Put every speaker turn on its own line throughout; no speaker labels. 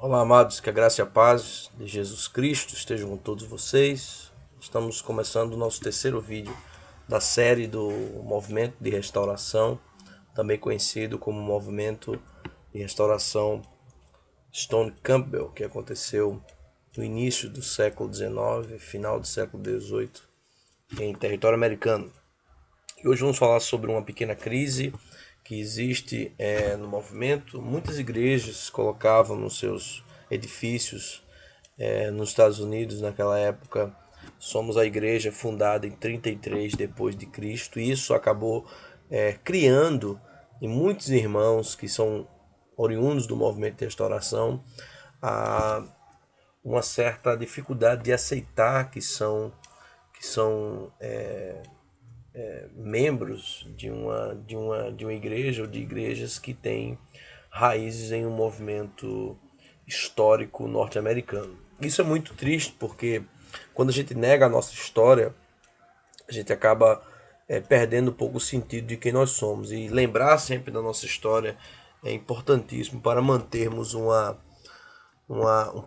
Olá, amados, que a graça e a paz de Jesus Cristo estejam com todos vocês. Estamos começando o nosso terceiro vídeo da série do Movimento de Restauração, também conhecido como Movimento de Restauração Stone Campbell, que aconteceu no início do século XIX, final do século XVIII, em território americano. E hoje vamos falar sobre uma pequena crise que existe no movimento. Muitas igrejas colocavam nos seus edifícios nos Estados Unidos naquela época. Somos a igreja fundada em 33 depois de Cristo. E isso acabou criando em muitos irmãos que são oriundos do movimento de restauração a uma certa dificuldade de aceitar que são membros de uma igreja ou de igrejas que têm raízes em um movimento histórico norte-americano. Isso é muito triste porque quando a gente nega a nossa história, a gente acaba perdendo um pouco o sentido de quem nós somos. E lembrar sempre da nossa história é importantíssimo para mantermos um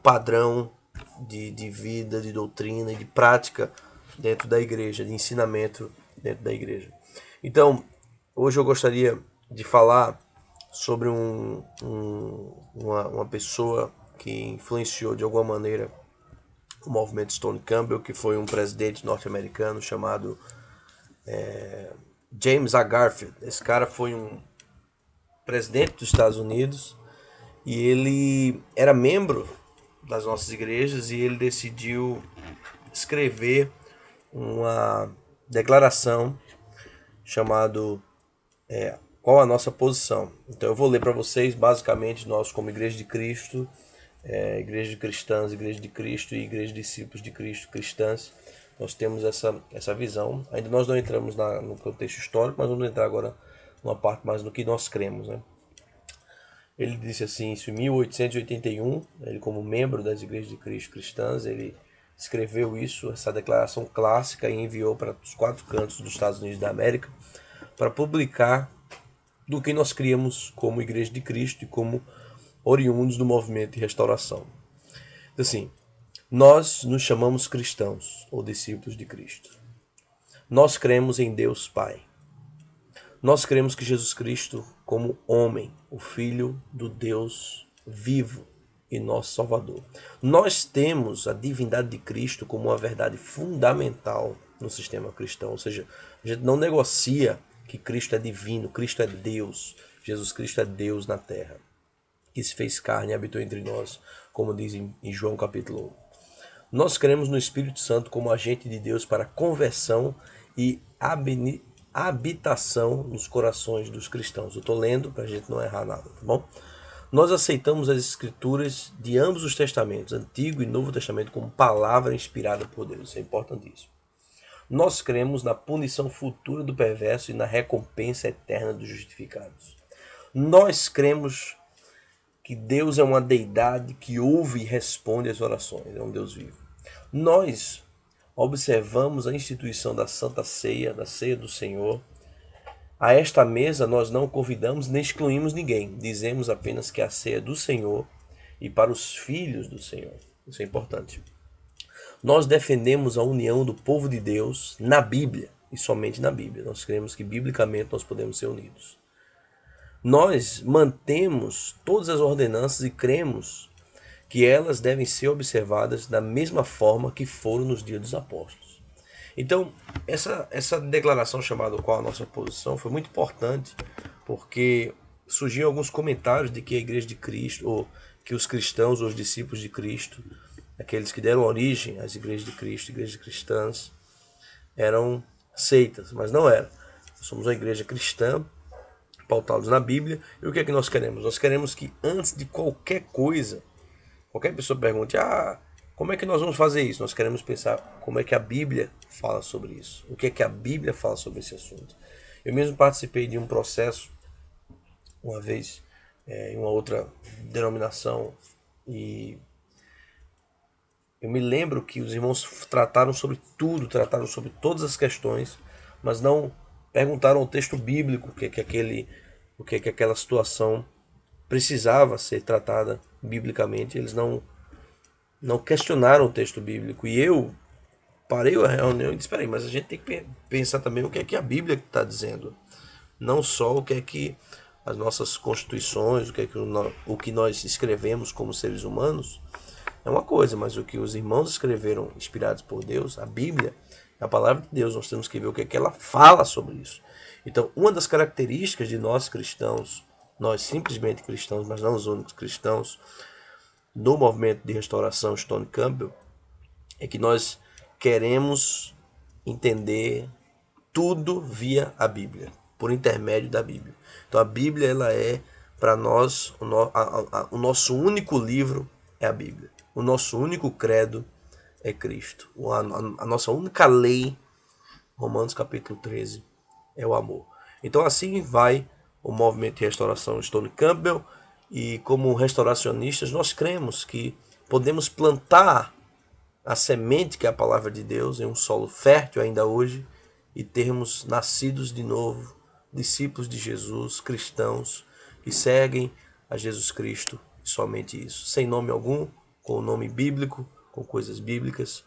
padrão de vida, de doutrina e de prática dentro da igreja, de ensinamento dentro da igreja. Então, hoje eu gostaria de falar sobre uma pessoa que influenciou de alguma maneira o movimento Stone Campbell, que foi um presidente norte-americano chamado James A. Garfield. Esse cara foi um presidente dos Estados Unidos e ele era membro das nossas igrejas e ele decidiu escrever uma declaração chamado Qual a nossa posição. Então eu vou ler para vocês, basicamente, nós como Igreja de Cristo, Igreja de Cristãs, Igreja de Cristo e Igreja de Discípulos de Cristo, cristãs, nós temos essa visão. Ainda nós não entramos no contexto histórico, mas vamos entrar agora numa parte mais no que nós cremos, né? Ele disse assim, isso em 1881, ele como membro das Igrejas de Cristo cristãs, ele escreveu isso, essa declaração clássica, e enviou para os quatro cantos dos Estados Unidos da América para publicar do que nós criamos como Igreja de Cristo e como oriundos do movimento de restauração. Assim, nós nos chamamos cristãos ou discípulos de Cristo. Nós cremos em Deus Pai. Nós cremos que Jesus Cristo, como homem, o Filho do Deus vivo e nosso Salvador. Nós temos a divindade de Cristo como uma verdade fundamental no sistema cristão, ou seja, a gente não negocia que Cristo é divino, Cristo é Deus, Jesus Cristo é Deus na terra, que se fez carne e habitou entre nós, como diz em João capítulo 1. Nós cremos no Espírito Santo como agente de Deus para conversão e habitação nos corações dos cristãos. Eu estou lendo para a gente não errar nada, tá bom? Nós aceitamos as escrituras de ambos os testamentos, Antigo e Novo Testamento, como palavra inspirada por Deus. Isso é importantíssimo. Nós cremos na punição futura do perverso e na recompensa eterna dos justificados. Nós cremos que Deus é uma deidade que ouve e responde às orações, é um Deus vivo. Nós observamos a instituição da Santa Ceia, da Ceia do Senhor. A esta mesa nós não convidamos nem excluímos ninguém. Dizemos apenas que a ceia é do Senhor e para os filhos do Senhor. Isso é importante. Nós defendemos a união do povo de Deus na Bíblia e somente na Bíblia. Nós cremos que biblicamente nós podemos ser unidos. Nós mantemos todas as ordenanças e cremos que elas devem ser observadas da mesma forma que foram nos dias dos apóstolos. Então, essa declaração chamada Qual a Nossa Posição foi muito importante, porque surgiram alguns comentários de que a Igreja de Cristo, ou que os cristãos, ou os discípulos de Cristo, aqueles que deram origem às Igrejas de Cristo, igrejas cristãs, eram seitas, mas não era. Nós somos uma igreja cristã, pautados na Bíblia, e o que é que nós queremos? Nós queremos que antes de qualquer coisa, qualquer pessoa pergunte, como é que nós vamos fazer isso? Nós queremos pensar como é que a Bíblia fala sobre isso. O que é que a Bíblia fala sobre esse assunto? Eu mesmo participei de um processo, uma vez, em uma outra denominação, e eu me lembro que os irmãos trataram sobre tudo, trataram sobre todas as questões, mas não perguntaram o texto bíblico, o que é que aquela situação precisava ser tratada biblicamente. Eles não questionaram o texto bíblico. E eu parei a reunião e disse, peraí, mas a gente tem que pensar também o que é que a Bíblia está dizendo. Não só o que é que as nossas constituições, o que é que o que nós escrevemos como seres humanos é uma coisa, mas o que os irmãos escreveram inspirados por Deus, a Bíblia, a palavra de Deus, nós temos que ver o que é que ela fala sobre isso. Então, uma das características de nós cristãos, nós simplesmente cristãos, mas não os únicos cristãos, no movimento de restauração Stone Campbell, é que nós queremos entender tudo via a Bíblia, por intermédio da Bíblia. Então a Bíblia, ela é para nós, o nosso único livro é a Bíblia. O nosso único credo é Cristo. A nossa única lei, Romanos capítulo 13, é o amor. Então assim vai o movimento de restauração Stone Campbell, e como restauracionistas nós cremos que podemos plantar a semente que é a palavra de Deus em um solo fértil ainda hoje e termos nascidos de novo, discípulos de Jesus, cristãos que seguem a Jesus Cristo, e somente isso, sem nome algum, com o nome bíblico, com coisas bíblicas,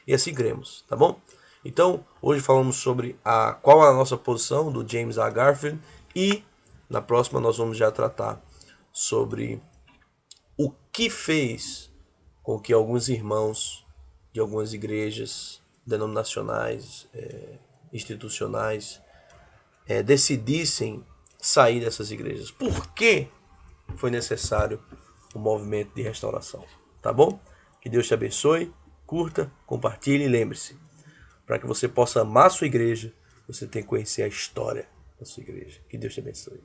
e assim cremos, tá bom? Então, hoje falamos sobre qual é a nossa posição do James A. Garfield, e na próxima nós vamos já tratar sobre o que fez com que alguns irmãos de algumas igrejas denominacionais, institucionais, decidissem sair dessas igrejas. Por que foi necessário o movimento de restauração? Tá bom? Que Deus te abençoe, curta, compartilhe e lembre-se, para que você possa amar a sua igreja, você tem que conhecer a história da sua igreja. Que Deus te abençoe.